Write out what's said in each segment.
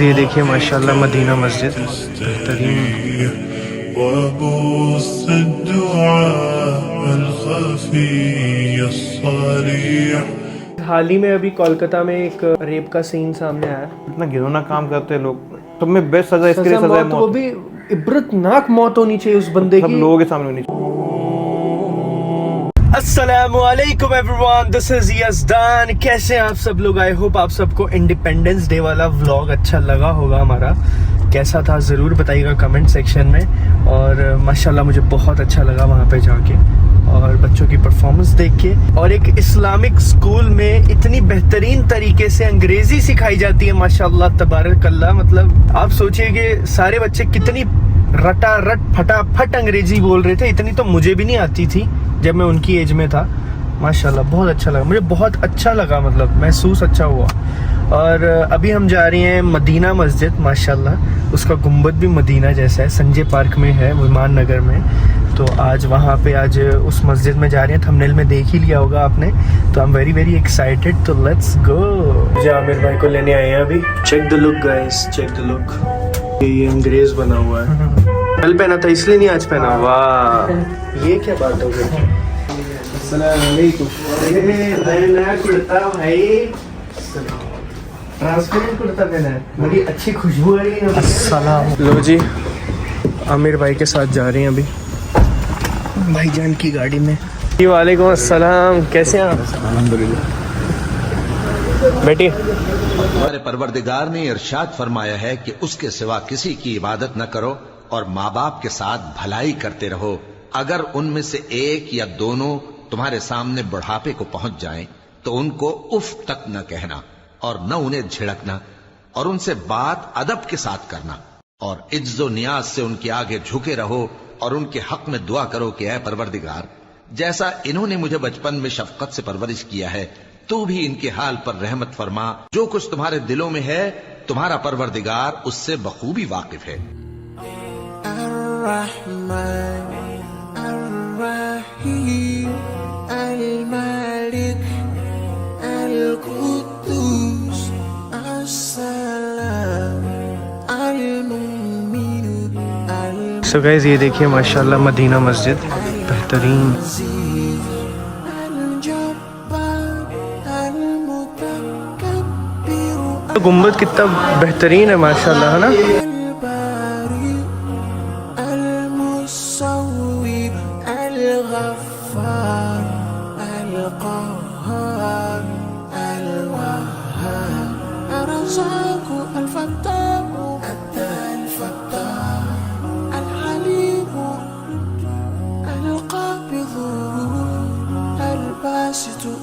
ये देखिए माशाल्लाह मदीना मस्जिद बेहतरीन। हाल ही में अभी कोलकाता में एक रेप का सीन सामने आया। इतना घिनौना काम करते हैं लोग। सब में बेस्ट सजा इसके लिए सजा है मौत। वो भी इबरतनाक मौत होनी चाहिए उस बंदे की, सब लोगों के सामने होनी चाहिए। अस्सलामुअलैकुम एवरीवन, दिस इज यज़दान। कैसे हैं आप सब लोग? आई होप आप सबको इंडिपेंडेंस डे वाला व्लॉग अच्छा लगा होगा। हमारा कैसा था ज़रूर बताइएगा कमेंट सेक्शन में। और माशाल्लाह मुझे बहुत अच्छा लगा वहाँ पे जाके और बच्चों की परफॉर्मेंस देख के। और एक इस्लामिक स्कूल में इतनी बेहतरीन तरीके से अंग्रेज़ी सिखाई जाती है माशाल्लाह तबारकल्लाह। मतलब आप सोचिए कि सारे बच्चे कितनी रटारट फटाफट अंग्रेज़ी बोल रहे थे। इतनी तो मुझे भी नहीं आती थी जब मैं उनकी एज में था। माशाल्लाह बहुत अच्छा लगा, मुझे बहुत अच्छा लगा, मतलब महसूस अच्छा हुआ। और अभी हम जा रहे हैं मदीना मस्जिद। माशाल्लाह उसका गुंबद भी मदीना जैसा है, संजय पार्क में है, विमान नगर में। तो आज वहाँ पे आज उस मस्जिद में जा रहे हैं। थंबनेल में देख ही लिया होगा आपने। तो I am very very excited. तो लेट्स गो। मुझे आमिर भाई को लेने आए हैं अभी। Check the look guys, check the look. ये अंग्रेज बना हुआ है। कल पहना था इसलिए नहीं आज पहना। वाह ये क्या बात हो गई। नया कुर्ता भाई, ट्रांसपेरेंट कुर्ता पहना है, बड़ी अच्छी खुशबू आ रही है। अस्सलाम। लो जी आमिर भाई के साथ जा रहे हैं अभी भाईजान की गाड़ी में। वालेकुम अस्सलाम, कैसे हैं आप? अल्हम्दुलिल्लाह। बेटी हमारे परवरदिगार ने इरशाद फरमाया है कि उसके सिवा किसी की इबादत न करो और माँ बाप के साथ भलाई करते रहो। अगर उनमें से एक या दोनों तुम्हारे सामने बुढ़ापे को पहुंच जाएं, तो उनको उफ तक न कहना और न उन्हें झिड़कना और उनसे बात अदब के साथ करना और इज्जो नियाज से उनके आगे झुके रहो और उनके हक में दुआ करो कि ऐ परवरदिगार, जैसा इन्होंने मुझे बचपन में शफकत से परवरिश किया है, तू भी इनके हाल पर रहमत फरमा। जो कुछ तुम्हारे दिलों में है तुम्हारा परवरदिगार उससे बखूबी वाकिफ है। सो गाइस ये देखिए माशाल्लाह मदीना मस्जिद बेहतरीन। तो गुंबद कितना बेहतरीन है माशाल्लाह, है ना?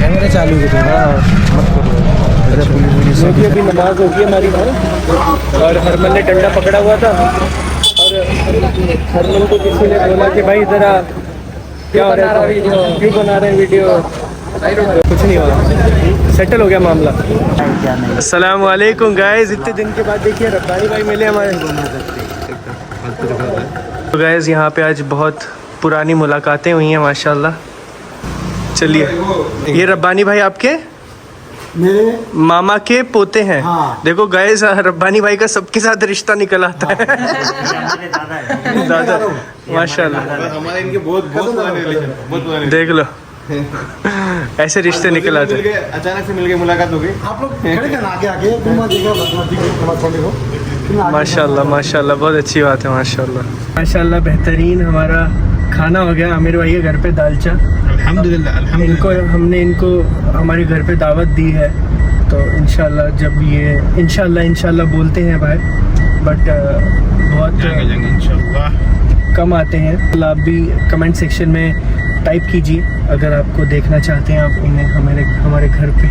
कैमरा चालू है थोड़ा मत करो। क्योंकि अभी नमाज होगी हमारी और हरमन ने डंडा पकड़ा हुआ था और हरमन को किसी ने बोला कि भाई जरा क्या हो रहा है, क्यों बना रहे हैं वीडियो। कुछ नहीं हुआ, सेटल हो गया मामला। अस्सलाम वालेकुम गाइस, इतने दिन के बाद देखिए रब्बानी भाई मिले हमारे। तो गाइस यहाँ पे आज बहुत पुरानी मुलाकातें हुई हैं माशाल्लाह। चलिए ये रब्बानी भाई आपके मेरे मामा के पोते हैं। हाँ। देखो गाइस, रब्बानी भाई का सबके साथ रिश्ता निकल आता है। दादा माशाल्लाह, हमारे इनके बहुत बहुत पुराने रिलेशन, बहुत पुराने। देख लो ऐसे रिश्ते निकल आते हैं। अचानक से मिल गए, मुलाकात हो गई। आप लोग खड़े थे ना आगे आगे घुमा देगा माशाल्लाह माशाल्लाह, बहुत अच्छी बात है माशाल्लाह माशाल्लाह। बेहतरीन हमारा खाना हो गया। आमिर भाई के घर पे दालचा, अल्हम्दुलिल्लाह हमने इनको हमारे घर पे दावत दी है। तो इंशाल्लाह जब ये इंशाल्लाह बोलते हैं भाई, बट बहुत इंशाल्लाह। कम आते हैं। तो आप भी कमेंट सेक्शन में टाइप कीजिए अगर आपको देखना चाहते हैं आप इन्हें हमारे घर पे।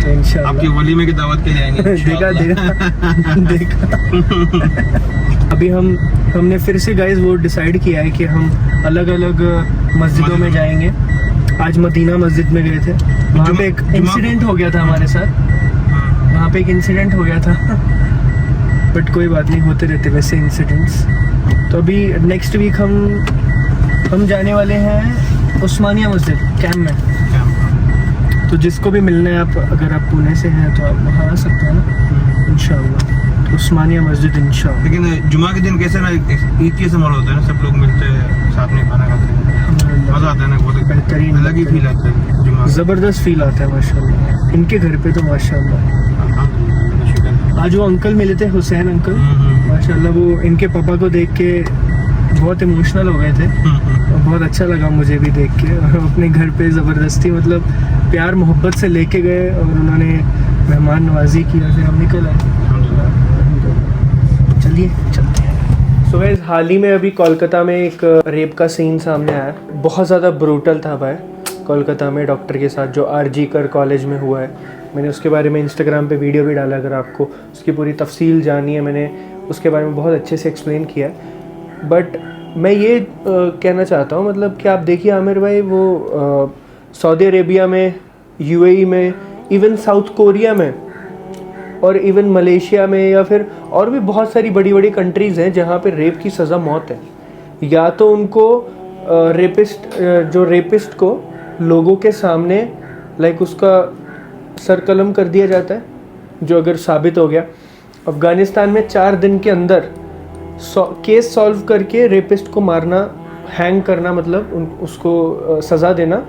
तो इंशाल्लाह आपकी वलीमे की दावत के लिए आएंगे। देखा अभी हमने फिर से गाइस वो डिसाइड किया है कि हम अलग अलग मस्जिदों में जाएंगे। आज मदीना मस्जिद में गए थे, वहाँ पे एक इंसिडेंट हो गया था हमारे साथ। वहाँ पे एक इंसिडेंट हो गया था, बट कोई बात नहीं, होते रहते वैसे इंसिडेंट्स। तो अभी नेक्स्ट वीक हम जाने वाले हैं उस्मानिया मस्जिद कैंप में। तो जिसको भी मिलना है, आप अगर आप पुणे से हैं तो आप वहाँ आ सकते हैं ना इंशाल्लाह। उस्मानिया मस्जिद इंशाल्लाह। लेकिन जुमा के दिन कैसे ना ईद के समारोह होता है ना, सब लोग मिलते हैं, साथ में खाना खाते हैं, मजा आता है ना, बहुत बेहतरीन, अलग ही फील आता है जुमा। ज़बरदस्त फील आता है माशाल्लाह। इनके घर पे तो माशाल्लाह। आज वो अंकल मिले थे, हुसैन अंकल, माशाल्लाह। वो इनके पापा को देख के बहुत इमोशनल हो गए थे और बहुत अच्छा लगा मुझे भी देख के। और अपने घर पे ज़बरदस्ती मतलब प्यार मोहब्बत से लेके गए और उन्होंने मेहमान नवाजी की, फिर हम निकल आए। चलिए चलते हैं। सो गाइस, हाल ही में अभी कोलकाता में एक रेप का सीन सामने आया। बहुत ज़्यादा ब्रूटल था भाई, कोलकाता में डॉक्टर के साथ जो आरजी कर कॉलेज में हुआ है। मैंने उसके बारे में इंस्टाग्राम पे वीडियो भी डाला, अगर आपको उसकी पूरी तफसील जानी है, मैंने उसके बारे में बहुत अच्छे से एक्सप्लेन किया है। बट मैं ये कहना चाहता हूँ, मतलब कि आप देखिए आमिर भाई, वो सऊदी अरेबिया में, यूएई में, इवन साउथ कोरिया में और इवन मलेशिया में, या फिर और भी बहुत सारी बड़ी बड़ी कंट्रीज़ हैं जहाँ पे रेप की सज़ा मौत है। या तो उनको रेपिस्ट को लोगों के सामने लाइक उसका सर कलम कर दिया जाता है, जो अगर साबित हो गया। अफ़गानिस्तान में 4 दिन के अंदर केस सॉल्व करके रेपिस्ट को मारना, हैंग करना, मतलब उसको सज़ा देना,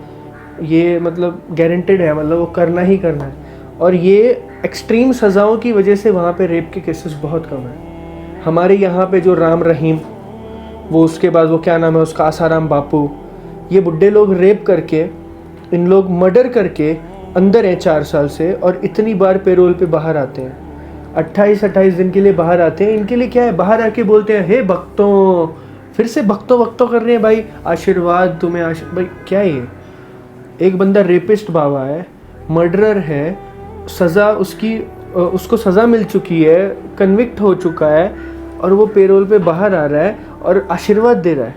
ये मतलब गारंटेड है, मतलब वो करना ही करना है। और ये एक्सट्रीम सज़ाओं की वजह से वहाँ पे रेप के केसेस बहुत कम है। हमारे यहाँ पे जो राम रहीम, वो उसके बाद वो क्या नाम है उसका, आसाराम बापू, ये बुड्ढे लोग रेप करके, इन लोग मर्डर करके अंदर हैं 4 साल से, और इतनी बार पेरोल पे बाहर आते हैं। 28-28 दिन के लिए बाहर आते हैं। इनके लिए क्या है, बाहर आके बोलते हैं हे भक्तों, फिर से भक्तों कर रहे हैं भाई, आशीर्वाद तुम्हें भाई क्या है ये? एक बंदा रेपिस्ट बाबा है, मर्डरर है, सज़ा उसको सज़ा मिल चुकी है, कन्विक्ट हो चुका है, और वो पेरोल पे बाहर आ रहा है और आशीर्वाद दे रहा है,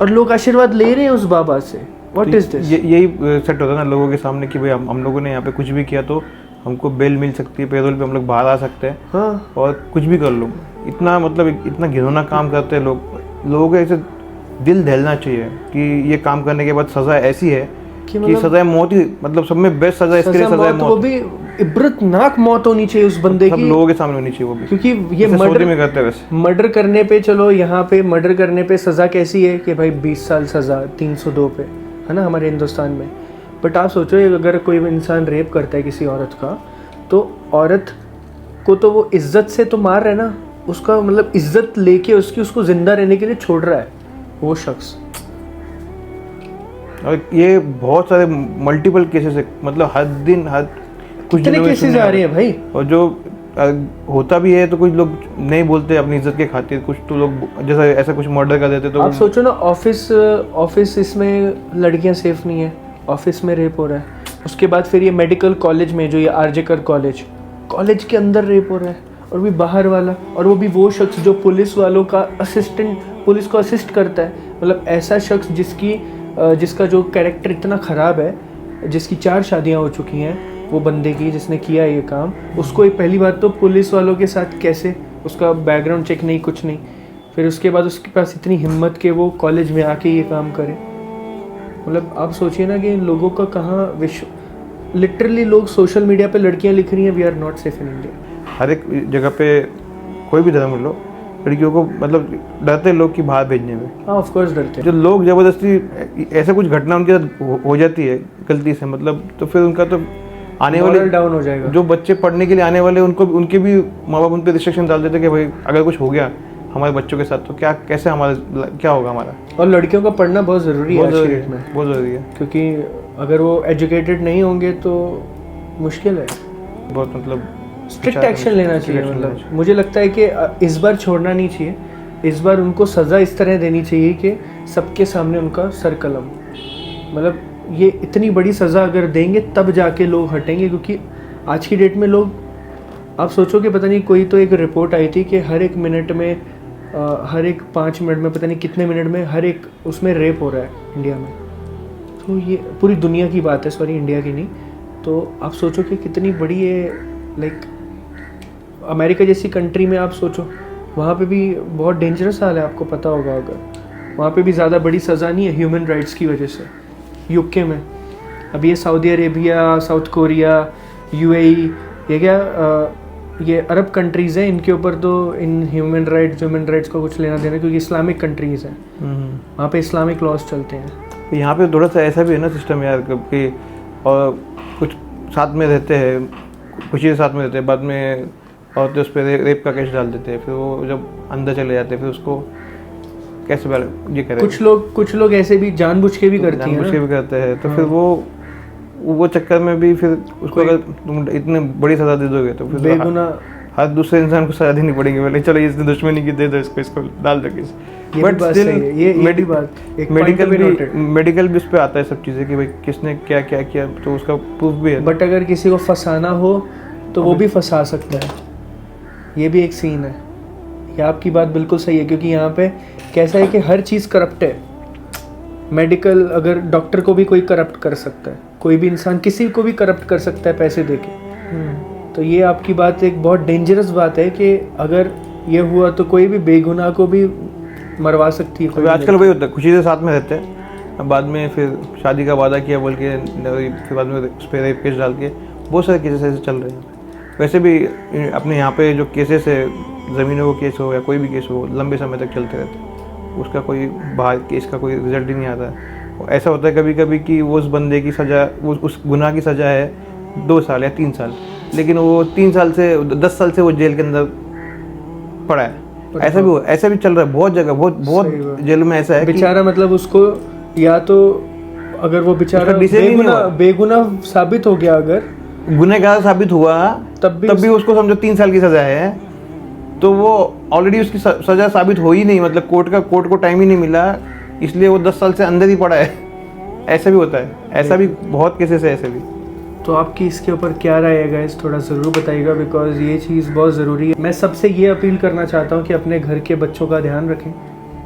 और लोग आशीर्वाद ले रहे हैं उस बाबा से। What is this? यही सेट होता है ना लोगों के सामने कि भाई हम लोगों ने यहाँ पे कुछ भी किया तो हमको बेल मिल सकती है, पेरोल पे हम लोग बाहर आ सकते हैं। हाँ, और कुछ भी कर लो। इतना मतलब इतना घिनौना काम करते हैं लोगों को ऐसे दिल दहलना चाहिए कि ये काम करने के बाद सज़ा ऐसी है कि सज़ा मौत ही, मतलब सब में बेस्ट सज़ा इसके लिए सज़ा मौत। वो भी इब्रतनाक मौत होनी चाहिए उस बंदे की, सब लोगों के सामने होनी चाहिए वो भी, क्योंकि ये मर्डर करने पे, चलो यहाँ पे मर्डर करने पे सज़ा कैसी है कि भाई 20 साल सज़ा 302 पे, है ना, हमारे हिंदुस्तान में। बट आप सोचो, अगर कोई इंसान रेप करता है किसी औरत का, तो औरत को तो वो इज्जत से तो मार रहा है ना, उसका मतलब इज्जत लेके उसको जिंदा रहने के लिए छोड़ रहा है वो शख्स। और ये बहुत सारे मल्टीपल केसेस है, मतलब हर दिन कुछ कितने केसेस आ रहे हैं भाई। और जो होता भी है तो कुछ लोग नहीं बोलते अपनी इज्जत के खातिर, कुछ तो लोग जैसा ऐसा कुछ मर्डर कर देते। तो आप सोचो ना, ऑफिस इसमें लड़कियां सेफ नहीं है, ऑफिस में रेप हो रहा है। उसके बाद फिर ये मेडिकल कॉलेज में, जो ये आरजे कर कॉलेज के अंदर रेप हो रहा है, और भी बाहर वाला, और वो भी वो शख्स जो पुलिस वालों का पुलिस को असिस्ट करता है। मतलब ऐसा शख्स जिसका जो कैरेक्टर इतना ख़राब है, जिसकी 4 शादियां हो चुकी हैं, वो बंदे की जिसने किया ये काम, उसको पहली बात तो पुलिस वालों के साथ कैसे, उसका बैकग्राउंड चेक नहीं, कुछ नहीं, फिर उसके बाद उसके पास इतनी हिम्मत कि वो कॉलेज में आके ये काम करे। मतलब आप सोचिए ना कि लोगों का कहाँ लिटरली लोग सोशल मीडिया पे लड़कियां लिख रही हैं we are not safe in India. हर एक जगह पे कोई भी धर्म लो, लड़कियों को मतलब डरते हैं लोग कि बाहर भेजने में। हाँ ऑफ कोर्स डरते हैं। जो लोग ज़बरदस्ती ऐसा कुछ घटना उनके साथ हो जाती है गलती से, मतलब तो फिर उनका तो आने वाले डाउन हो जाएगा। जो बच्चे पढ़ने के लिए आने वाले उनको उनके भी माँ बाप उन पर रिस्ट्रिक्शन डाल देते कि भाई अगर कुछ हो गया हमारे बच्चों के साथ तो क्या कैसे हमारा क्या होगा हमारा। और लड़कियों का पढ़ना बहुत ज़रूरी है आज की डेट में, बहुत ज़रूरी है, क्योंकि अगर वो एजुकेटेड नहीं होंगे तो मुश्किल है। बहुत मतलब स्ट्रिक्ट एक्शन लेना चाहिए। मतलब मुझे लगता है कि इस बार छोड़ना नहीं चाहिए, इस बार उनको सज़ा इस तरह देनी चाहिए कि सबके सामने उनका सर कलम। मतलब ये इतनी बड़ी सज़ा अगर देंगे तब जाके लोग हटेंगे, क्योंकि आज की डेट में लोग, आप सोचो कि पता नहीं कोई तो एक रिपोर्ट आई थी कि हर एक मिनट में हर एक 5 मिनट में पता नहीं कितने मिनट में हर एक उसमें रेप हो रहा है इंडिया में। तो ये पूरी दुनिया की बात है, सॉरी इंडिया की नहीं। तो आप सोचो कि कितनी बड़ी ये लाइक अमेरिका जैसी कंट्री में आप सोचो, वहाँ पे भी बहुत डेंजरस हाल है, आपको पता होगा। अगर वहाँ पे भी ज़्यादा बड़ी सज़ा नहीं है ह्यूमन राइट्स की वजह से। यूके में अभी ये Saudi Arabia, south Korea, UAE, ये क्या ये अरब कंट्रीज़ हैं, इनके ऊपर तो इन ह्यूमन राइट्स का कुछ लेना देना, क्योंकि इस्लामिक कंट्रीज़ हैं, वहाँ पे इस्लामिक लॉज चलते हैं। तो यहाँ पे थोड़ा सा ऐसा भी है ना सिस्टम यार कि और कुछ साथ में रहते हैं, कुछ ही साथ में रहते हैं, बाद में और तो उस पर रेप का केस डाल देते हैं, फिर वो जब अंदर चले जाते हैं फिर उसको कैसे ये करें। कुछ लोग ऐसे भी जानबूझ के भी करते हैं, जानबूझ के भी करते हैं। तो फिर वो चक्कर में भी फिर उसको अगर तुम इतने बड़ी सजा दे दोगे तो फिर बेगुनाह हर दूसरे इंसान को सजा देनी पड़ेगी। बोले चलो इसने दुश्मनी की दे दो इसको डाल दो केस। बट स्टिल मेडिकल भी उस पे आता है सब चीज़ें कि भाई किसने क्या क्या किया, तो उसका प्रूफ भी है। बट अगर किसी को फंसाना हो तो वो भी फंसा सकता है, ये भी एक सीन है। ये आपकी बात बिल्कुल सही है, क्योंकि यहाँ पे कैसा है कि हर चीज़ करप्ट है। मेडिकल, अगर डॉक्टर को भी कोई करप्ट कर सकता है, कोई भी इंसान किसी को भी करप्ट कर सकता है पैसे देके। तो ये आपकी बात एक बहुत डेंजरस बात है कि अगर ये हुआ तो कोई भी बेगुनाह को भी मरवा सकती है। तो आजकल वही होता है, खुशी से साथ में रहते हैं, बाद में फिर शादी का वादा किया बोल के फिर बाद में उस पर रेप केस डाल के बहुत सारे केसेस ऐसे चल रहे हैं। वैसे भी अपने यहाँ पे जो केसेस है, ज़मीनों का केस हो या कोई भी केस हो, लंबे समय तक चलते रहते हैं, उसका कोई बाहर केस का कोई रिजल्ट ही नहीं आता है। ऐसा होता है कभी कभी कि वो उस बंदे की सज़ा, वो उस गुनाह की सज़ा है 2 साल या 3 साल, लेकिन वो 3 साल से 10 साल से वो जेल के अंदर पड़ा है। ऐसा भी चल रहा है बहुत जगह, बहुत जेल में ऐसा है बेचारा, मतलब उसको या तो अगर वो बेचारा बेगुनाह साबित हो गया, अगर गुनहगार साबित हुआ तब भी उसको समझो 3 साल की सजा है, तो वो ऑलरेडी उसकी सजा साबित हो ही नहीं, मतलब कोर्ट को टाइम ही नहीं मिला, इसलिए वो 10 साल से अंदर ही पड़ा है। ऐसा भी होता है, ऐसा भी बहुत केसेस है ऐसे भी। तो आपकी इसके ऊपर क्या राय है गाइस, थोड़ा ज़रूर बताइएगा, बिकॉज ये चीज़ बहुत ज़रूरी है। मैं सबसे ये अपील करना चाहता हूँ कि अपने घर के बच्चों का ध्यान रखें,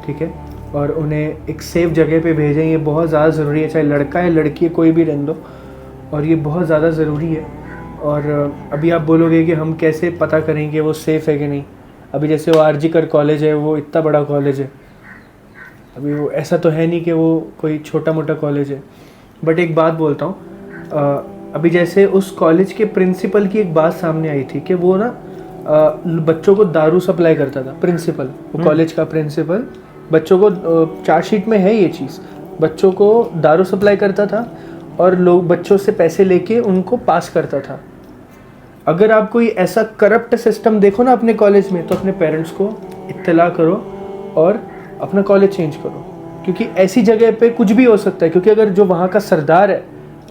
ठीक है, और उन्हें एक सेफ जगह पे भेजें। ये बहुत ज़्यादा ज़रूरी है, चाहे लड़का है लड़की है कोई भी रहने दो, और ये बहुत ज़्यादा ज़रूरी है। और अभी आप बोलोगे कि हम कैसे पता करें कि वो सेफ़ है कि नहीं। अभी जैसे वो आरजीकर कॉलेज है, वो इतना बड़ा कॉलेज है, अभी वो ऐसा तो है नहीं कि वो कोई छोटा मोटा कॉलेज है। बट एक बात बोलता हूँ, अभी जैसे उस कॉलेज के प्रिंसिपल की एक बात सामने आई थी कि वो ना बच्चों को दारू सप्लाई करता था। प्रिंसिपल, वो कॉलेज का प्रिंसिपल बच्चों को, चार्जशीट में है ये चीज़, बच्चों को दारू सप्लाई करता था और लोग बच्चों से पैसे लेके उनको पास करता था। अगर आप कोई ऐसा करप्ट सिस्टम देखो ना अपने कॉलेज में, तो अपने पेरेंट्स को इत्तला करो और अपना कॉलेज चेंज करो, क्योंकि ऐसी जगह पे कुछ भी हो सकता है। क्योंकि अगर जो वहाँ का सरदार है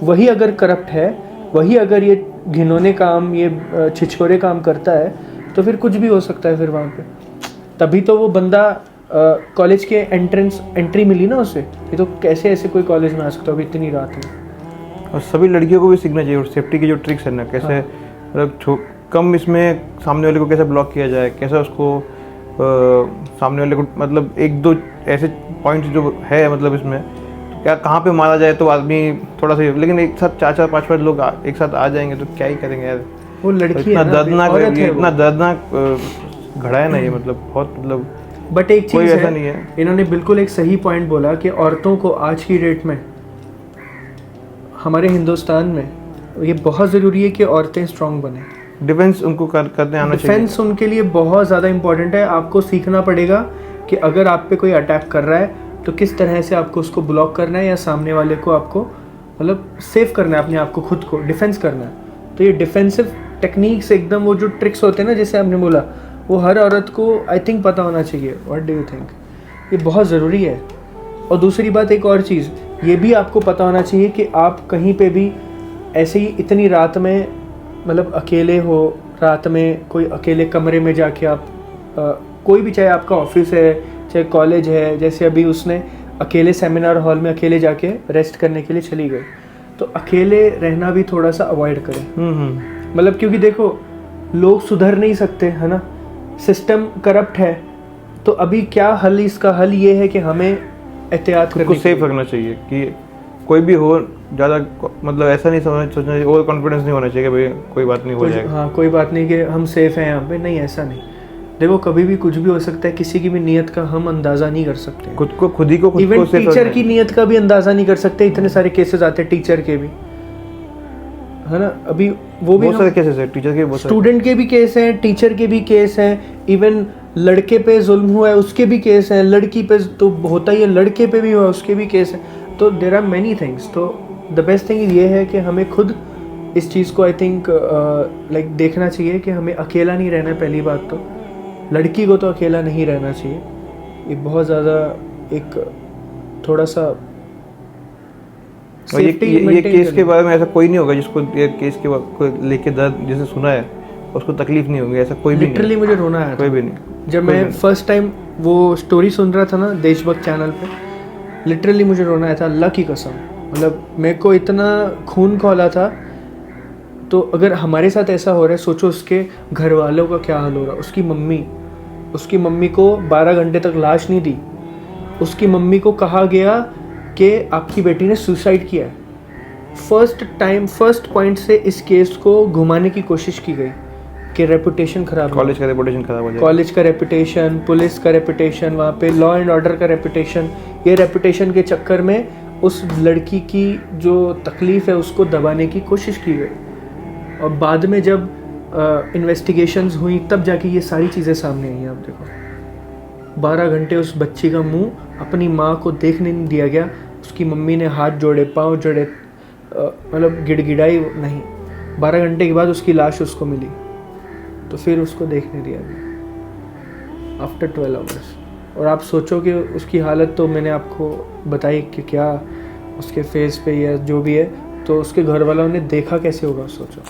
वही अगर करप्ट है, वही अगर ये घिनौने काम, ये छिछोरे काम करता है, तो फिर कुछ भी हो सकता है फिर वहाँ पे। तभी तो वो बंदा कॉलेज के एंट्री मिली ना उसे, ये तो कैसे ऐसे कोई कॉलेज में आ सकता है अभी इतनी रात में। और सभी लड़कियों को भी सीखना चाहिए, और सेफ्टी की जो ट्रिक्स है ना, कैसे मतलब कम इसमें सामने वाले को कैसे ब्लॉक किया जाए, कैसे उसको सामने वाले को मतलब 1-2 ऐसे पॉइंट जो है मतलब इसमें क्या कहाँ पे मारा जाए तो आदमी थोड़ा सा, लेकिन एक साथ 4-4, 5-5 लोग एक साथ आ जाएंगे तो क्या ही करेंगे यार। वो लड़की इतना दर्दनाक इतना दर्दनाक घड़ा है ना ये, मतलब बहुत मतलब। बट एक चीज़ ऐसा नहीं है, इन्होंने बिल्कुल एक सही पॉइंट बोला कि औरतों को आज की डेट में हमारे हिंदुस्तान में ये बहुत ज़रूरी है कि औरतें स्ट्रांग बने। डिफेंस उनको करते आना चाहिए। डिफेंस उनके लिए बहुत ज़्यादा इंपॉर्टेंट है। आपको सीखना पड़ेगा कि अगर आप पे कोई अटैक कर रहा है तो किस तरह से आपको उसको ब्लॉक करना है या सामने वाले को आपको मतलब सेव करना है, अपने आप को, खुद को डिफेंस करना है। तो ये डिफेंसिव टेक्निक्स एकदम वो जो ट्रिक्स होते हैं ना, जैसे आपने बोला, वो हर औरत को आई थिंक पता होना चाहिए। What do you think? ये बहुत ज़रूरी है। और दूसरी बात, एक और चीज़ ये भी आपको पता होना चाहिए कि आप कहीं पे भी ऐसे ही इतनी रात में मतलब अकेले हो, रात में कोई अकेले कमरे में जाके आप कोई भी, चाहे आपका ऑफिस है चाहे कॉलेज है, जैसे अभी उसने अकेले सेमिनार हॉल में अकेले जाके रेस्ट करने के लिए चली गई, तो अकेले रहना भी थोड़ा सा अवॉइड करें। मतलब क्योंकि देखो लोग सुधर नहीं सकते है ना, सिस्टम करप्ट है। तो अभी क्या हल, इसका हल ये है कि हमें एहतियात खुद को सेफ रखना चाहिए कि कोई भी हो, ज़्यादा मतलब ऐसा नहीं सोचना चाहिए, ओवर कॉन्फिडेंस नहीं होना चाहिए कि भाई कोई बात नहीं हो जाएगा। हाँ, कोई बात नहीं कि हम सेफ हैं यहाँ पे, नहीं, ऐसा नहीं। देखो कभी भी कुछ भी हो सकता है, किसी की भी नीयत का हम अंदाज़ा नहीं कर सकते। खुद को खुद को इवन टीचर की नीयत का भी अंदाज़ा नहीं कर सकते। इतने सारे केसेस आते हैं टीचर के भी, है ना। अभी वो भी बहुत सारे केसेस है, टीचर के, स्टूडेंट के भी केस हैं, टीचर के भी केस हैं, इवन लड़के पे जुल्म हुआ है उसके भी केस हैं, लड़की पे तो होता ही है, लड़के पे भी हुआ उसके भी केस हैं। तो देयर आर मेनी थिंग्स। तो द बेस्ट थिंग ये है कि हमें खुद इस चीज़ को आई थिंक लाइक देखना चाहिए कि हमें अकेला नहीं रहना है। पहली बात तो लड़की को तो अकेला नहीं रहना चाहिए। ये बहुत ज़्यादा एक थोड़ा सा ये केस के बारे में ऐसा कोई नहीं होगा जिसको ये केस के को लेके दर्द जिसे सुना है उसको तकलीफ नहीं होगी, ऐसा कोई भी नहीं। लिटरली मुझे रोना आया कोई भी नहीं। जब मैं फर्स्ट टाइम वो स्टोरी सुन रहा था ना देशभक्त चैनल पे, लिटरली मुझे रोना आया था, अल्लाह की कसम। मतलब मेरे को इतना खून खौला था। तो अगर हमारे साथ ऐसा हो रहा है, सोचो उसके घर वालों का क्या हाल हो रहा है। उसकी मम्मी को 12 घंटे तक लाश नहीं दी। उसकी मम्मी को कहा गया कि आपकी बेटी ने सुसाइड किया है। फर्स्ट पॉइंट से इस केस को घुमाने की कोशिश की गई कि रेपुटेशन खराब, कॉलेज का रेपुटेशन खराब हो जाए, कॉलेज का रेपुटेशन, पुलिस का रेपुटेशन, वहाँ पे लॉ एंड ऑर्डर का रेपुटेशन। ये रेपुटेशन के चक्कर में उस लड़की की जो तकलीफ़ है उसको दबाने की कोशिश की गई। और बाद में जब इन्वेस्टिगेशंस हुई तब जाके ये सारी चीज़ें सामने आई। आप देखो 12 घंटे उस बच्ची का मुंह अपनी माँ को देखने नहीं दिया गया। उसकी मम्मी ने हाथ जोड़े, पाँव जोड़े, मतलब गिड़गिड़ाई नहीं। 12 घंटे के बाद उसकी लाश उसको मिली, तो फिर उसको देखने दिया गया आफ्टर 12 आवर्स। और आप सोचो कि उसकी हालत तो मैंने आपको बताई कि क्या उसके फेस पे या जो भी है, तो उसके घर वालों ने देखा कैसे होगा, सोचो।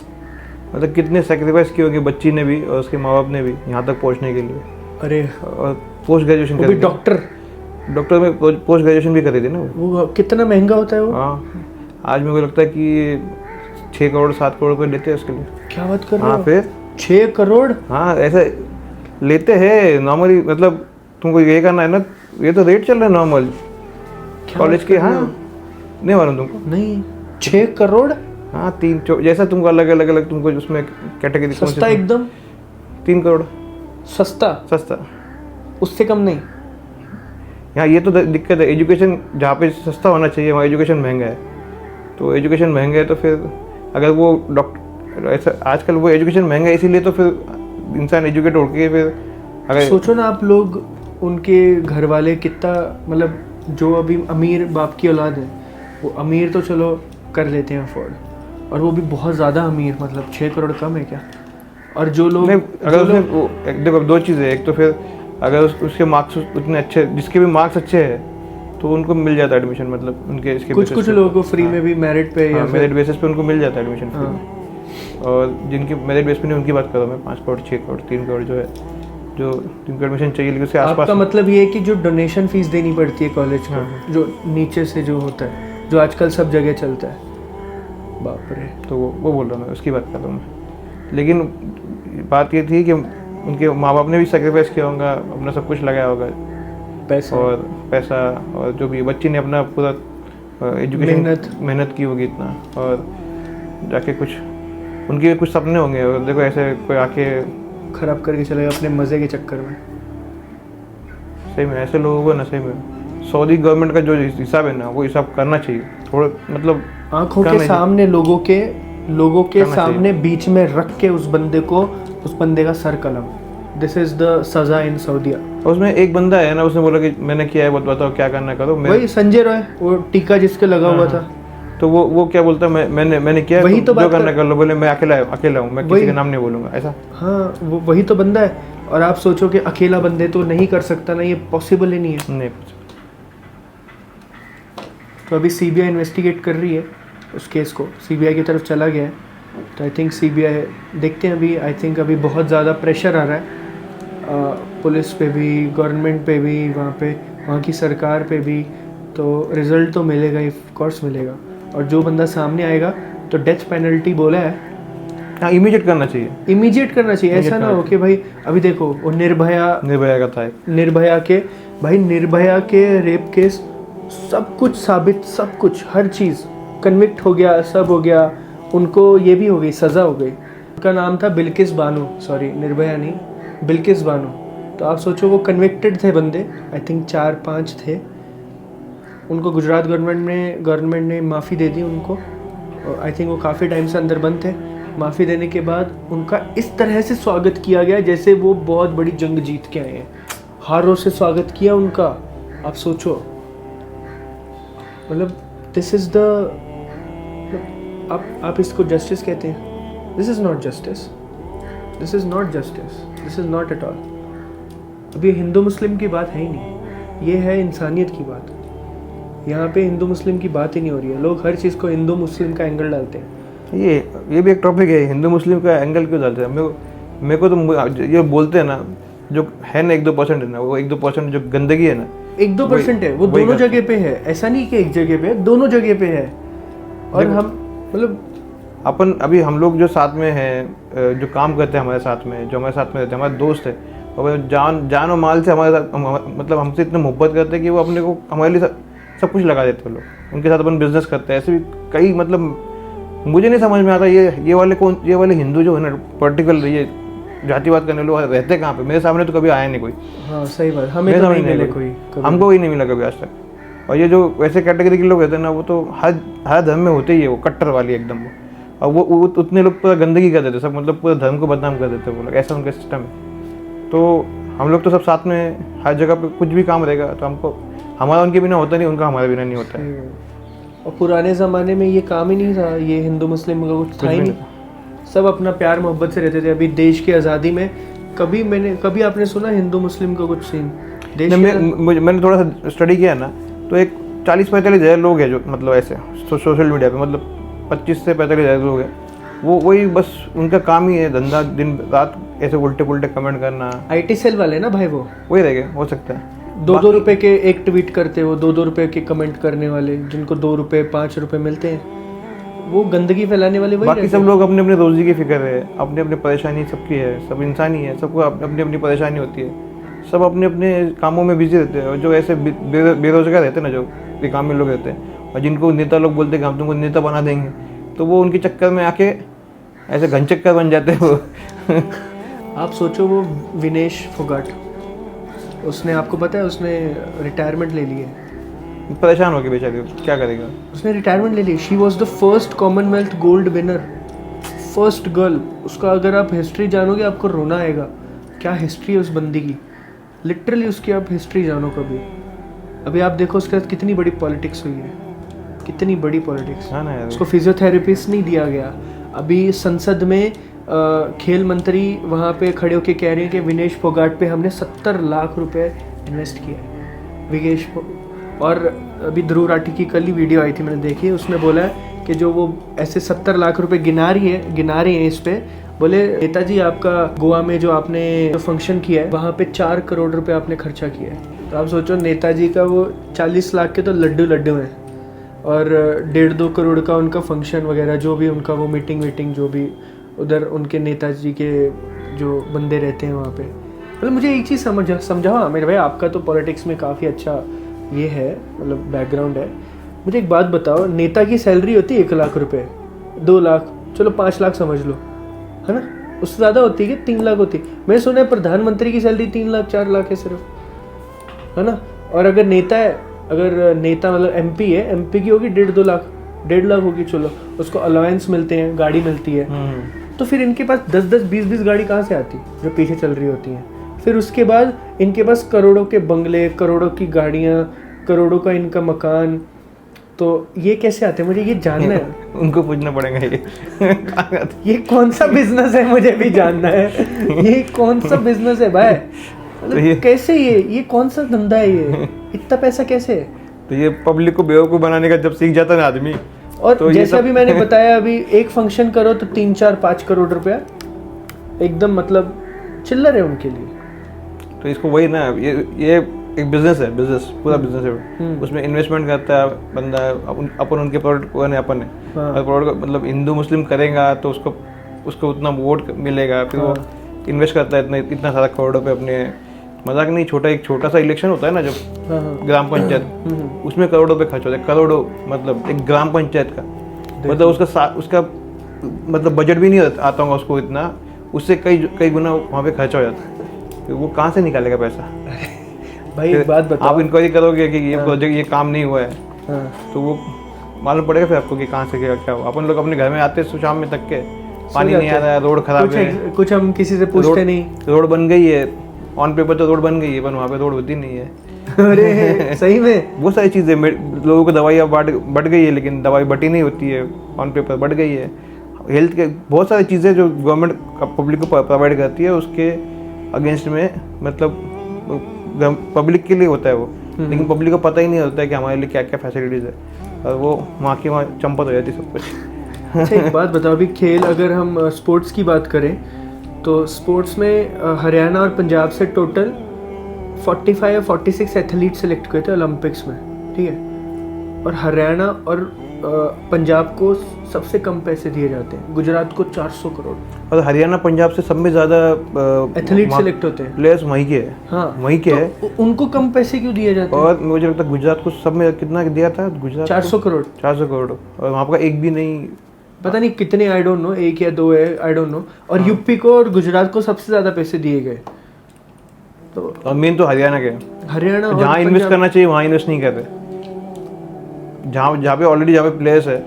मतलब कितने सेक्रीफाइस किए होंगे बच्ची ने भी और उसके माँ बाप ने भी यहाँ तक पहुँचने के लिए। अरे और पोस्ट ग्रेजुएशन वो भी डॉक्टर में पोस्ट ग्रेजुएशन भी करी थी ना वो कितना महंगा होता है वो। हाँ, आज मेरे को लगता है कि 6 करोड़ 7 करोड़ रुपये लेते हैं उसके लिए। क्या बात कर रहे हो? हाँ, फिर 6 करोड़? हाँ, ऐसे लेते हैं नॉर्मली। मतलब तुमको ये करना है ना, ये तो रेट चल रहा है नॉर्मल कॉलेज के। हाँ, नहीं मालूम तुमको? नहीं, 6 करोड़? हाँ, 3 जैसा तुमको अलग अलग तुमको उसमें कैटेगरी सस्ता एकदम। 3 करोड़ सस्ता, उससे कम नहीं। यहाँ ये तो दिक्कत है, एजुकेशन जहाँ पे सस्ता होना चाहिए वहाँ एजुकेशन महंगा है। तो एजुकेशन महंगा है तो फिर अगर वो डॉक्टर ऐसा आजकल वो एजुकेशन महंगा है इसीलिए तो फिर इंसान एजुकेट होके फिर अगर सोचो ना आप लोग, उनके घर वाले कितना, मतलब जो अभी अमीर बाप की औलाद है वो अमीर तो चलो कर लेते हैं अफोर्ड, और वो भी बहुत ज़्यादा अमीर, मतलब 6 करोड़ कम है क्या? और जो लोग अगर देखो 2 चीज़ें, एक तो फिर अगर उसके मार्क्स उतने अच्छे, जिसके भी मार्क्स अच्छे हैं तो उनको मिल जाता है एडमिशन। मतलब उनके इसके कुछ लोगों को फ्री में भी मेरिट पे या मेरिट बेसिस पे उनको मिल जाता है एडमिशन फ्री में। और जिनकी मेरिट बेस पे नहीं उनकी बात कर रहा हूँ मैं, 5 करोड़ 6 करोड़ 3 करोड़ जो है, जो जिनको एडमिशन चाहिए लेकिन उसके आसपास। आपका मतलब ये है कि जो डोनेशन फीस देनी पड़ती है कॉलेज को, जो नीचे से जो होता है, जो आजकल सब जगह चलता है, बाप रे। तो वो बोल रहा हूँ मैं, उसकी बात कर रहा हूँ मैं। लेकिन बात ये थी कि उनके माँ बाप ने भी सेक्रीफाइस किया होगा, अपना सब कुछ लगाया होगा, पैसा और जो भी बच्ची ने अपना पूरा एजुकेशन मेहनत की होगी इतना, और जाके कुछ उनके भी कुछ सपने होंगे। और देखो ऐसे कोई आके ख़राब करके चलेगा अपने मज़े के चक्कर में। सही में ऐसे लोगों को ना, सही में सऊदी गवर्नमेंट का जो हिसाब है ना वो हिसाब करना चाहिए थोड़ा, मतलब आंखों के सामने लोगों के लोगों के करना चाहिए। सामने बीच में रख के उस बंदे का सर कलम। दिस इज द सजा इन सऊदीया। उसमें एक बंदा है ना, उसने बोला कि मैंने किया है, बताओ क्या करना है, करो। वही संजय रॉय, वो टीका जिसके लगा हुआ था। तो वो क्या बोलता है, मैंने किया है, वही तो जो बात करना कर- कर लो। बोले मैं अकेला हूँ, मैं किसी का नाम नहीं बोलूंगा, ऐसा। हाँ, वो वही तो बंदा है। और आप सोचो कि अकेला बंदे तो नहीं कर सकता ना, ये पॉसिबल ही नहीं है। नहीं। तो अभी सीबीआई इन्वेस्टिगेट कर रही है उस केस को, सीबीआई की तरफ चला गया है। तो आई थिंक सीबीआई, देखते हैं अभी। आई थिंक अभी बहुत ज़्यादा प्रेशर आ रहा है पुलिस पे भी, गवर्नमेंट पे भी, वहाँ की सरकार पे भी। तो रिजल्ट तो मिलेगा ही, ऑफ कोर्स मिलेगा। और जो बंदा सामने आएगा तो डेथ पेनल्टी बोला है, हाँ, इमीडिएट करना चाहिए। इमीडिएट करना चाहिए। ऐसा ना हो कि भाई अभी देखो वो निर्भया का था एक। निर्भया के रेप केस, सब कुछ साबित, सब कुछ, हर चीज़ कन्विक्ट हो गया, सब हो गया। उनको ये भी हो गई, सज़ा हो गई। उनका नाम था बिल्किस बानो, सॉरी निर्भया नहीं, बिल्किस बानो। तो आप सोचो वो कन्विक्टेड थे बंदे, आई थिंक 4-5 थे। उनको गुजरात गवर्नमेंट ने माफ़ी दे दी उनको। और आई थिंक वो काफ़ी टाइम से अंदर बंद थे। माफ़ी देने के बाद उनका इस तरह से स्वागत किया गया जैसे वो बहुत बड़ी जंग जीत के आए हैं। हारों से स्वागत किया उनका। आप सोचो, मतलब दिस इज़ द, आप इसको जस्टिस कहते हैं? This is not justice, this is not justice, this is not at all. अब ये हिंदू मुस्लिम की बात है ही नहीं, ये है इंसानियत की बात। यहाँ पे हिंदू मुस्लिम की बात ही नहीं हो रही है। लोग हर चीज़ को हिंदू मुस्लिम का एंगल डालते हैं। ये भी एक टॉपिक है, हिंदू मुस्लिम का एंगल क्यों डालते हैं। मेरे को तो ये बोलते हैं ना, जो है ना 1-2% है ना, वो 1-2% जो गंदगी है ना, 1-2% है, वो दोनों जगह पे है। ऐसा नहीं कि एक जगह पे है, दोनों जगह पे है। और हम मतलब अभी हम लोग जो साथ में हैं, जो काम करते हैं हमारे साथ में, जो हमारे साथ में रहते हैं, हमारे दोस्त है, और जान और माल से हमारे साथ, मतलब हमसे इतना मोहब्बत करते हैं कि वो अपने को हमारे लिए सब कुछ लगा देते हैं लोग। उनके साथ अपन बिजनेस करते हैं। ऐसे भी कई, मतलब मुझे नहीं समझ में आता ये वाले हिंदू जो है ना, पर्टिकुलर ये जातिवाद करने लोग रहते कहाँ पे। मेरे सामने तो कभी आया नहीं कोई। हाँ सही बात, हमें तो नहीं मिले कोई, हमको ही नहीं मिला कभी आज तक। और ये जो वैसे कैटेगरी के लोग रहते हैं ना, वो तो हर धर्म में होते ही है, वो कट्टर वाली एकदम वो। और वो उतने लोग पूरा गंदगी कर देते सब, मतलब पूरे धर्म को बदनाम कर देते वो लोग, ऐसा उनका सिस्टम है। तो हम लोग तो सब साथ में, हर जगह पे कुछ भी काम रहेगा तो हमको, हमारा उनके बिना होता नहीं, उनका हमारे बिना नहीं होता है। और पुराने ज़माने में ये काम ही नहीं था, ये हिंदू मुस्लिम का कुछ था ही नहीं। सब अपना प्यार मोहब्बत से रहते थे। अभी देश की आज़ादी में कभी आपने सुना हिंदू मुस्लिम का कुछ सीन? मैंने थोड़ा सा स्टडी किया ना, तो एक 40-45 हज़ार लोग हैं जो, मतलब ऐसे सोशल मीडिया पे, मतलब 25 से 45 हज़ार लोग हैं। वो वही बस उनका काम ही है, धंधा, दिन रात ऐसे उल्टे पुल्टे कमेंट करना। IT सेल वाले ना भाई, वो वही रहेगा, हो सकता है। 2-2 रुपए के एक ट्वीट करते हो, 2-2 रुपए के कमेंट करने वाले, जिनको 2 रुपए 5 रुपए मिलते हैं, वो गंदगी फैलाने वाले वही। बाकी सब लोग अपने अपने रोजी की फिक्र है, अपने अपने परेशानी सबकी है, सब इंसान ही है, सबको अपनी अपनी परेशानी होती है, सब अपने अपने कामों में बिजी रहते हैं। और जो ऐसे बेरोजगार रहते हैं ना, जो बेकामी लोग रहते हैं, और जिनको नेता लोग बोलते हैं कि हम तुमको नेता बना देंगे, तो वो उनके चक्कर में आके ऐसे घन चक्कर बन जाते हैं वो। आप सोचो, वो विनेश फोगाट, उसने, आपको पता है उसने रिटायरमेंट ले ली है। परेशान हो गए बेचारे, क्या करेगा। उसने रिटायरमेंट ले ली। She was the first commonwealth gold winner, first girl. उसका अगर आप हिस्ट्री जानोगे आपको रोना आएगा, क्या हिस्ट्री है उस बंदी की। लिटरली उसकी आप हिस्ट्री जानो कभी। अभी आप देखो उसके साथ कितनी बड़ी पॉलिटिक्स हुई है, कितनी बड़ी पॉलिटिक्स। हाँ ना यार। उसको फिजियोथेरेपिस्ट नहीं दिया गया। अभी संसद में खेल मंत्री वहाँ पे खड़े होके कह रहे हैं कि विनेश फोगाट पे हमने 70 लाख रुपए इन्वेस्ट किया है। और अभी ध्रुव राठी की कल ही वीडियो आई थी, मैंने देखी, उसने बोला है कि जो वो ऐसे 70 लाख रुपए गिना रही है इस पे, बोले नेताजी आपका गोवा में जो आपने जो फंक्शन किया है वहाँ पे 4 करोड़ रुपए आपने खर्चा किया है। तो आप सोचो, नेताजी का वो 40 लाख के तो लड्डू हैं, और 1.5-2 करोड़ का उनका फंक्शन वगैरह, जो भी उनका वो मीटिंग जो भी उधर उनके नेताजी के जो बंदे रहते हैं वहाँ पे। मतलब मुझे एक चीज़ समझाओ मेरे भाई, आपका तो पॉलिटिक्स में काफ़ी अच्छा ये है, मतलब बैकग्राउंड है। मुझे एक बात बताओ, नेता की सैलरी होती है 1 लाख रुपए, 2 लाख, चलो 5 लाख समझ लो, है ना? उससे ज़्यादा होती है कि 3 लाख होती है? मैंने सुना है प्रधानमंत्री की सैलरी 3 लाख 4 लाख है सिर्फ, है ना? और अगर नेता मतलब MP है, MP की होगी 1.5-2 लाख, 1.5 लाख होगी, चलो उसको अलाउंस मिलते हैं, गाड़ी मिलती है, तो फिर इनके पास 10-10 20-20 गाड़ी कहाँ से आती जो पीछे चल रही होती हैं। फिर उसके बाद इनके पास करोड़ों के बंगले, करोड़ों की गाड़ियाँ, करोड़ों का इनका मकान, तो ये कैसे आते हैं मुझे ये जानना है। उनको पूछना पड़ेगा ये कौन सा बिजनेस है, मुझे भी जानना है, ये कौन सा बिजनेस है भाई, मतलब कैसे ये कौन सा धंधा है, ये इतना पैसा कैसे है? तो ये पब्लिक को बेवकूफ़ बनाने का जब सीख जाता है ना आदमी, और तो जैसा अभी मैंने बताया, अभी एक फंक्शन करो तो 3-4-5 करोड़ रुपया एकदम मतलब चिल्लर है उनके लिए। तो इसको वही ना, ये एक बिजनेस है, बिजनेस पूरा बिजनेस है, उसमें इन्वेस्टमेंट करता है बंदा, अपन उनके प्रोडक्ट को अपन है, और प्रोडक्ट मतलब हिंदू मुस्लिम करेगा तो उसको उतना वोट मिलेगा, फिर वो इन्वेस्ट करता है इतना सारा करोड़ों पे अपने, मजाक नहीं, एक छोटा सा इलेक्शन होता है ना जब ग्राम पंचायत, उसमें करोड़ों पे खर्च होता है, करोड़ों मतलब एक ग्राम पंचायत का, मतलब उसका मतलब बजट भी नहीं आता होगा उसको इतना, उससे कई गुना वहाँ पे खर्चा हो जाता है, तो वो कहाँ से निकालेगा पैसा? भाई एक बात बताओ, आप इंक्वायरी करोगे कि ये प्रोजेक्ट ये काम नहीं हुआ है, तो वो मालूम पड़ेगा फिर आपको कि कहाँ से क्या हुआ। अपन लोग अपने घर में आते हैं शाम में तक के, पानी नहीं आ रहा है, रोड खराब है, कुछ हम किसी से पूछते नहीं, रोड बन गई है, ऑन पेपर तो रोड बन गई है, पर वहाँ पे रोड होती नहीं है। अरे सही में वो सारी चीज़ें, लोगों को दवाइयाँ बढ़ गई है, लेकिन दवाई बटी नहीं होती है, ऑन पेपर बढ़ गई है। हेल्थ के बहुत सारी चीज़ें जो गवर्नमेंट पब्लिक को प्रोवाइड करती है, उसके अगेंस्ट में मतलब पब्लिक के लिए होता है वो, लेकिन पब्लिक को पता ही नहीं होता है कि हमारे लिए क्या क्या फैसिलिटीज़ है, और वो वहाँ की वहाँ चंपत हो जाती है सब कुछ। अच्छा एक बात बताओ, अभी खेल अगर हम स्पोर्ट्स की बात करें तो स्पोर्ट्स में हरियाणा और पंजाब से टोटल 45 या 46 एथलीट सेलेक्ट किए थे ओलंपिक्स में, ठीक है, और हरियाणा और पंजाब को सबसे कम पैसे दिए जाते हैं, गुजरात को 400 करोड़, और हरियाणा पंजाब से सब में ज़्यादा एथलीट सेलेक्ट होते हैं, प्लेयर्स वहीं के हैं। हाँ वहीं के हैं, तो उनको कम पैसे क्यों दिए जाते हैं? और मुझे लगता है गुजरात को सब में कितना दिया था, गुजरात 400 करोड़, 400 करोड़, और वहाँ का एक भी नहीं, पता नहीं कितने, आई डोंट नो, 1 या 2 है, आई डोंट नो, और यूपी को और गुजरात को सबसे ज़्यादा पैसे दिए गए। तो और मेन तो हरियाणा के, हरियाणा जहाँ इन्वेस्ट करना चाहिए वहाँ इन्वेस्ट नहीं करते, जहाँ पे ऑलरेडी जहाँ पे प्लेयर्स है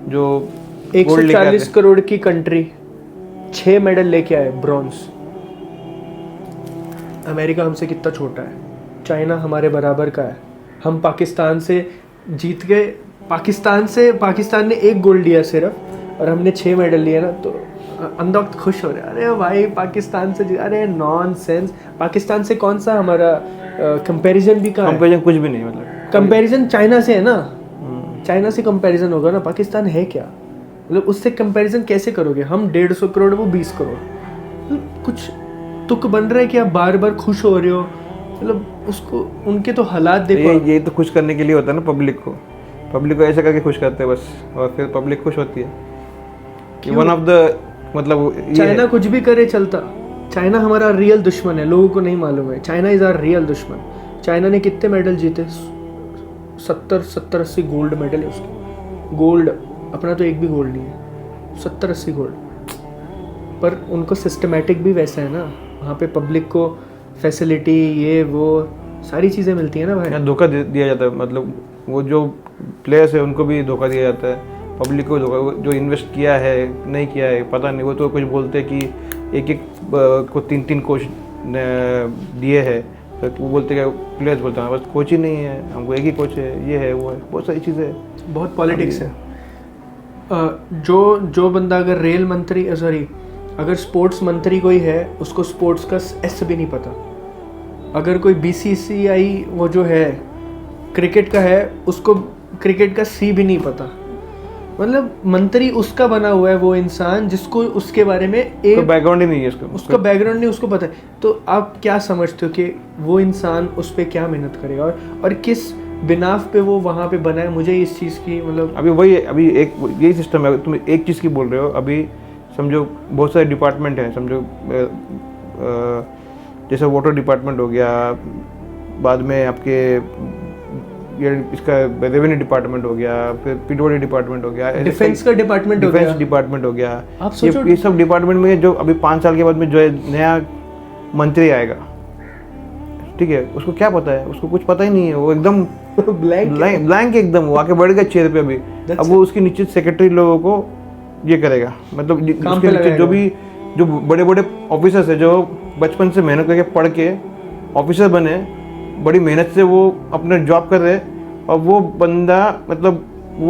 जो 140 करोड़ की कंट्री 6 मेडल लेके आए ब्रॉन्ज। अमेरिका हमसे कितना छोटा है, चाइना हमारे बराबर का है, हम पाकिस्तान से जीत गए, पाकिस्तान ने 1 गोल्ड लिया सिर्फ, और हमने 6 मेडल लिए ना, तो अंदर वक्त खुश हो रहे हैं, अरे भाई पाकिस्तान से, अरे नॉनसेंस, पाकिस्तान से कौन सा हमारा कंपैरिजन भी कहाँ है? कंपैरिजन कुछ भी नहीं, मतलब कंपैरिजन चाइना से है ना, चाइना से कंपैरिजन होगा ना, पाकिस्तान है क्या, मतलब उससे कंपैरिजन कैसे करोगे? हम 150 करोड़, वो 20 करोड़, मतलब कुछ तुक बन रहा है कि आप बार बार खुश हो रहे हो, मतलब उसको उनके तो हालात देखो। ये तो खुश करने के लिए होता है ना, पब्लिक को ऐसे करके खुश करते हैं बस, और फिर पब्लिक खुश होती है। वन ऑफ द मतलब चाइना कुछ भी करे चलता, चाइना हमारा रियल दुश्मन है, लोगों को नहीं मालूम है, चाइना इज आवर रियल दुश्मन। चाइना ने कितने मेडल जीते? 70-80 गोल्ड मेडल है उसके, गोल्ड, अपना तो एक भी गोल्ड नहीं है, 70-80 गोल्ड, पर उनको सिस्टमेटिक भी वैसा है ना, वहाँ पे पब्लिक को फैसिलिटी ये वो सारी चीज़ें मिलती है ना भाई। धोखा दिया जाता है, मतलब वो जो प्लेयर्स है उनको भी धोखा दिया जाता है, पब्लिक को धोखा, जो इन्वेस्ट किया है नहीं किया है पता नहीं, वो तो कुछ बोलते हैं कि एक को 3 कोच दिए हैं, तो वो बोलते हैं, प्लेयर्स बोलते हैं बस कोच ही नहीं है, हमको एक ही कोच है, ये है वो है, बहुत सारी चीज़ें, बहुत पॉलिटिक्स है। जो बंदा अगर रेल मंत्री, सॉरी, अगर स्पोर्ट्स मंत्री कोई है, उसको स्पोर्ट्स का एस भी नहीं पता, अगर कोई BCCI वो जो है क्रिकेट का है, उसको क्रिकेट का C भी नहीं पता, मतलब मंत्री उसका बना हुआ है वो इंसान जिसको उसके बारे में एक बैकग्राउंड ही नहीं है, उसका बैकग्राउंड नहीं उसको पता है। तो आप क्या समझते हो कि वो इंसान उस पर क्या मेहनत करेगा, और किस बिनाफ पे वो वहाँ पे बना है? मुझे इस चीज़ की मतलब अभी एक यही सिस्टम है, तुम एक चीज़ की बोल रहे हो, अभी समझो बहुत सारे डिपार्टमेंट हैं, समझो जैसे वाटर डिपार्टमेंट हो गया, बाद में आपके ये इसका रेवेन्यू डिपार्टमेंट हो गया, फिर PWD डिपार्टमेंट हो गया, डिफेंस का डिपार्टमेंट हो गया, डिफेंस डिपार्टमेंट हो गया। आप सोचो ये सब डिपार्टमेंट में जो अभी 5 साल के बाद में जो है नया मंत्री आएगा, ठीक है, उसको क्या पता है? उसको कुछ पता ही नहीं है, वो एकदम ब्लैंक एकदम, वो आके बैठ गया चेयर पे अभी। अब वो उसके नीचे सेक्रेटरी लोगों को ये करेगा, मतलब उसके नीचे जो बड़े बड़े ऑफिसर्स है, जो बचपन से मेहनत करके पढ़ के ऑफिसर बने, बड़ी मेहनत से वो अपने जॉब कर रहे, और वो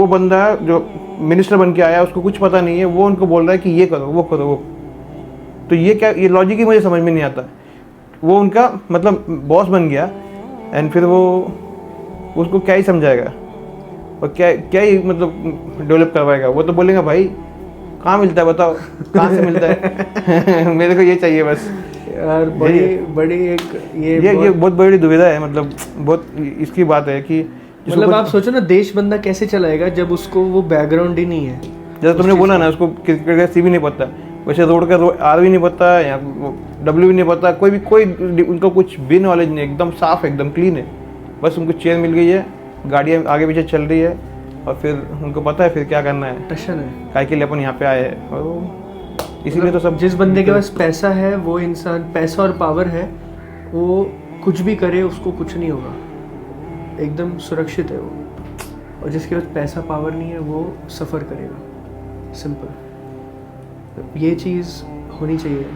बंदा जो मिनिस्टर बन के आया, उसको कुछ पता नहीं है, वो उनको बोल रहा है कि ये करो वो करो वो। तो ये क्या, ये लॉजिक ही मुझे समझ में नहीं आता। वो उनका मतलब बॉस बन गया, एंड फिर वो उसको क्या ही समझाएगा और क्या ही मतलब डेवलप करवाएगा। वो तो बोलेगा भाई कहाँ मिलता है बताओ, कहाँ से मिलता है मेरे को ये चाहिए बस। यार बड़ी एक ये बहुत बड़ी दुविधा है, मतलब बहुत इसकी बात है कि मतलब आप सोचो ना, देश बंदा कैसे चलाएगा जब उसको वो बैकग्राउंड ही नहीं है। जैसे तुमने बोला ना, उसको क्रिकेट का सी भी नहीं पता, वैसे रोड का आर भी नहीं पता, या डब्ल्यू भी नहीं पता, कोई उनका कुछ भी नॉलेज नहीं, एकदम साफ एकदम क्लीन है। बस उनको चेयर मिल गई है, गाड़ियाँ आगे पीछे चल रही है, और फिर उनको पता है फिर क्या करना है, टशन है काय के लिए अपन यहाँ पे आए हैं। और इसीलिए तो सब, जिस बंदे के पास पैसा है, वो इंसान, पैसा और पावर है, वो कुछ भी करे उसको कुछ नहीं होगा, एकदम सुरक्षित है वो। और जिसके पास पैसा पावर नहीं है वो सफ़र करेगा, सिंपल। ये चीज़ होनी चाहिए,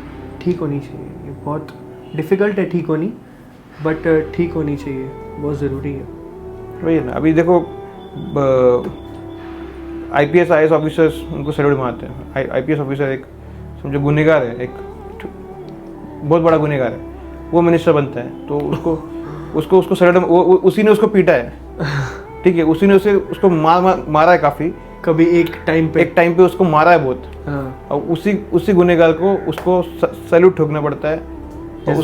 ठीक होनी चाहिए। ये बहुत डिफ़िकल्ट है ठीक होनी, बट ठीक होनी चाहिए, बहुत ज़रूरी है। वही है ना, अभी देखो IPS IAS ऑफिसर्स उनको सैल्यूट मारते हैं। IPS ऑफिसर एक समझो गुनहगार है, एक बहुत बड़ा गुनहगार है, वो मिनिस्टर बनता है, तो उसको सैल्यूट, उसी ने उसको पीटा है, ठीक है, उसी ने उसको मारा है काफ़ी, कभी एक टाइम पे उसको मारा है बहुत। हाँ। और उसी गुनहगार को उसको सैल्यूट ठोकना पड़ता है, और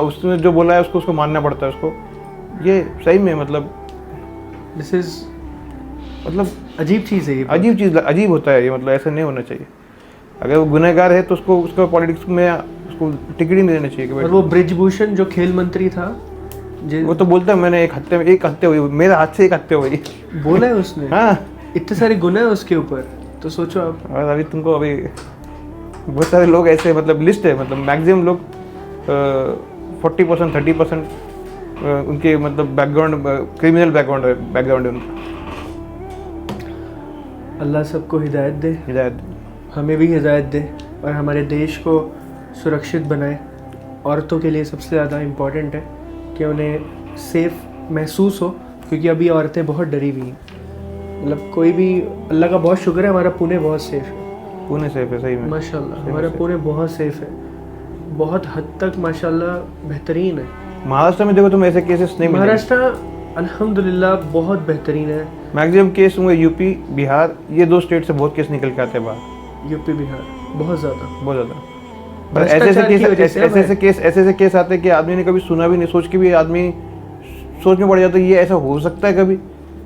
उसने जो बोला है उसको मानना पड़ता है उसको। ये सही में मतलब दिस इज मतलब अजीब चीज़ है ये, अजीब होता है ये, मतलब ऐसा नहीं होना चाहिए। अगर वो गुनहगार है तो उसको पॉलिटिक्स में उसको टिकट ही नहीं देना चाहिए। और वो ब्रिजभूषण जो खेल मंत्री था, वो तो बोलता है मैंने एक हत्या हुई, मेरे हाथ से एक हत्या हुई, बोला है उसने। हाँ, इतने सारे गुनाह है उसके ऊपर, तो सोचो आप। और अभी बहुत सारे लोग ऐसे, मतलब लिस्ट है, मतलब मैक्सिमम लोग 40% 30% उनके मतलब बैकग्राउंड क्रिमिनल बैकग्राउंड है उनका। अल्लाह सबको हिदायत दे, हमें भी हिदायत दे, और हमारे देश को सुरक्षित बनाए। औरतों के लिए सबसे ज़्यादा इम्पॉर्टेंट है कि उन्हें सेफ़ महसूस हो, क्योंकि अभी औरतें बहुत डरी हुई हैं। मतलब कोई भी, अल्लाह का बहुत शुक्र है, हमारा पुणे बहुत सेफ़ है। पुणे सेफ है, सही में माशाल्लाह, हमारा पुणे बहुत सेफ़ है, बहुत हद तक माशाल्लाह बेहतरीन है। महाराष्ट्र में देखो तुम ऐसे केसेस नहीं मिलेंगे। महाराष्ट्र अल्हम्दुलिल्लाह बहुत बेहतरीन है। मैक्सिमम केस होंगे यूपी बिहार, ये दो स्टेट से बहुत केस निकल के आते हैं बाहर। यूपी बिहार बहुत ज़्यादा पर ऐसे केस आते हैं कि आदमी ने कभी सुना भी नहीं, सोच के भी आदमी सोच में पड़ जाता है ये ऐसा हो सकता है, कभी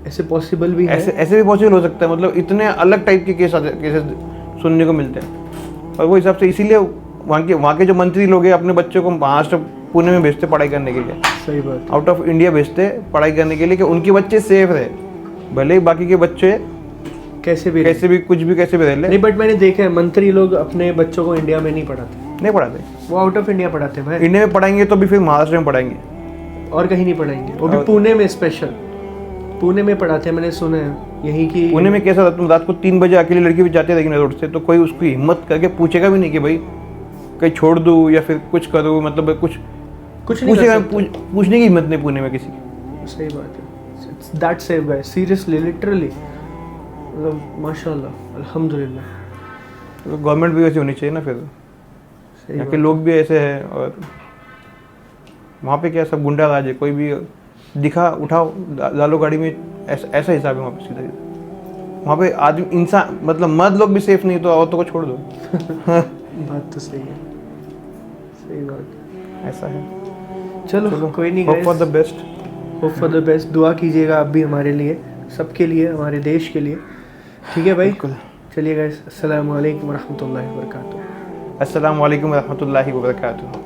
ऐसे पॉसिबल भी है, ऐसे भी पॉसिबल हो सकता है। मतलब इतने अलग टाइप के केसेस सुनने को मिलते हैं। और वो हिसाब से इसीलिए वहाँ के जो मंत्री लोग हैं अपने बच्चों को महाराष्ट्र पुणे में भेजते पढ़ाई करने के लिए। सही बात, आउट ऑफ इंडिया भेजते पढ़ाई करने के लिए कि उनके बच्चे सेफ रहे, भले ही बाकी के बच्चे कैसे भी रह ले। नहीं, बट मैंने देखा है मंत्री लोग अपने बच्चों को इंडिया में नहीं पढ़ाते, वो आउट ऑफ इंडिया पढ़ाते हैं भाई। इंडिया में पढ़ाएंगे तो भी फिर महाराष्ट्र में पढ़ाएंगे, और कहीं नहीं पढ़ाएंगे, वो भी पुणे में, स्पेशल पुणे में पढ़ाते हैं, मैंने सुना है। यहीं की पुणे में कैसा, तुम रात को 3 बजे अकेली लड़की भी जाती रहेगी रोड से, तो कोई उसकी हिम्मत करके पूछेगा भी नहीं कि भाई कहीं छोड़ दूँ या फिर कुछ करूँ, मतलब कुछ पूछेगा, पूछने की हिम्मत नहीं पुणे में किसी की। सही बात है, that safe guys, seriously, literally, मतलब माशाल्लाह अल्हम्दुलिल्लाह। तो गवर्नमेंट भी वैसी होनी चाहिए ना, फिर यहाँ के लोग भी ऐसे हैं। और वहाँ पे क्या सब गुंडा राज है, कोई भी दिखा उठाओ डालो गाड़ी में, ऐसा हिसाब है वहाँ पे सीधा। वहाँ पे आदमी इंसान, मतलब मर्द लोग भी सेफ नहीं, तो औरतों को छोड़ दो। बात तो सही है, सही बात ऐसा है। चलो कोई नहीं, hope for the best, hope for the best. दुआ कीजिएगा आप भी हमारे लिए, सबके लिए, हमारे देश के लिए, ठीक है भाई। चलिए गाइस, अस्सलामु अलैकुम वरहमतुल्लाहि वबरकातुहू। अस्सलामु अलैकुम वरहमतुल्लाहि वबरकातुहू।